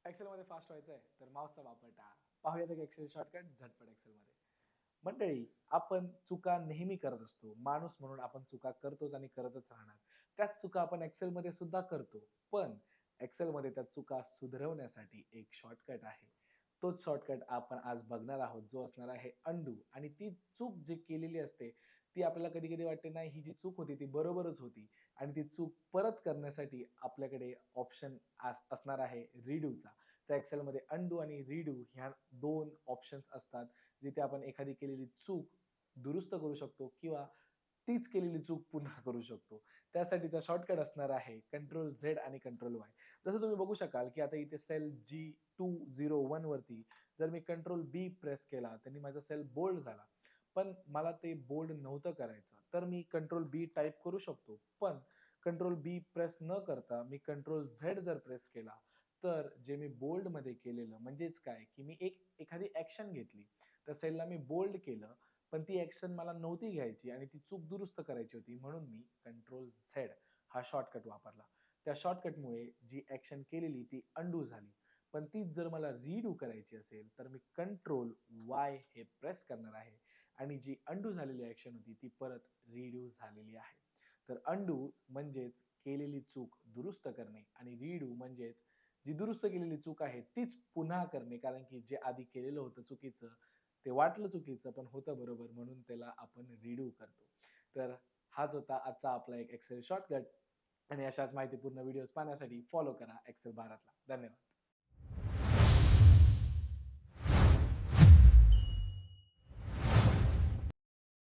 एक्सेलमध्ये फास्ट व्हायचंय तर माऊसचा वापर टाळा. पाहूयात एक एक्सेल शॉर्टकट झटपट एक्सेलमध्ये. मंडळी, आपण चुका नेहमी करत असतो. माणूस म्हणून आपण चुका करतोच आणि करतच राहणार. त्याच चुका आपण एक्सेलमध्ये सुद्धा करतो. पण एक्सेलमध्ये त्या चुका सुधारवण्यासाठी एक शॉर्टकट आहे. तोच शॉर्टकट आपण आज बघणार आहोत, जो असणार आहे अंडू. आणि ती चूक जी केलेली असते, ती आपल्याला कधी-कधी वाटते, नाही ही जी चूक होती ती बरोबरच होती. आणि ती चूक परत करण्यासाठी आपल्याकडे ऑप्शन असणार आहे रिडूचा. त्या एक्सेलमध्ये अंडू आणि रिडू ह्या 2 ऑप्शन्स असतात, जिथे आपण एखादी केलेली चूक दुरुस्त करू शकतो किंवा तीच केलेली चूक पुन्हा करू शकतो. त्यासाठीचा शॉर्टकट असणार आहे कंट्रोल झेड आणि कंट्रोल वाय. जसं तुम्ही बघू शकाल, की आता इथे सेल G201 वरती जर मी कंट्रोल बी प्रेस केला, तर माझा सेल बोल्ड झाला. पण मला ते बोल्ड नव्हतं करायचं. तर मी कंट्रोल बी टाइप करू शकतो. पण कंट्रोल बी प्रेस न करता मी कंट्रोल झेड जर प्रेस केला, तर जे मी बोल्डमध्ये केलेलं म्हणजेच काय, की मी एखादी ॲक्शन घेतली. त्या सेलला मी बोल्ड केलं, पण ती ॲक्शन मला नव्हती घ्यायची आणि ती चूक दुरुस्त करायची होती. म्हणून मी कंट्रोल झेड हा शॉर्टकट वापरला. त्या शॉर्टकटमुळे जी ॲक्शन केलेली ती अंडू झाली. पण तीच जर मला रिडू करायची असेल, तर मी कंट्रोल वाय हे प्रेस करणार आहे आणि जी अंडू झालेली ॲक्शन होती ती परत रिड्यू झालेली आहे. तर अंडू म्हणजेच केलेली चूक दुरुस्त करणे आणि रिडू म्हणजेच जी दुरुस्त केलेली चूक आहे तीच पुन्हा करणे. कारण की जे आधी केलेलं होतं चुकीचं, ते वाटलं चुकीचं पण होतं बरोबर, म्हणून त्याला आपण रिडू करतो. तर हाच होता आजचा आपला एक एक्सेल शॉर्टकट आणि अशाच माहितीपूर्ण व्हिडिओज पाहण्यासाठी फॉलो करा एक्सेल भारतला. धन्यवाद.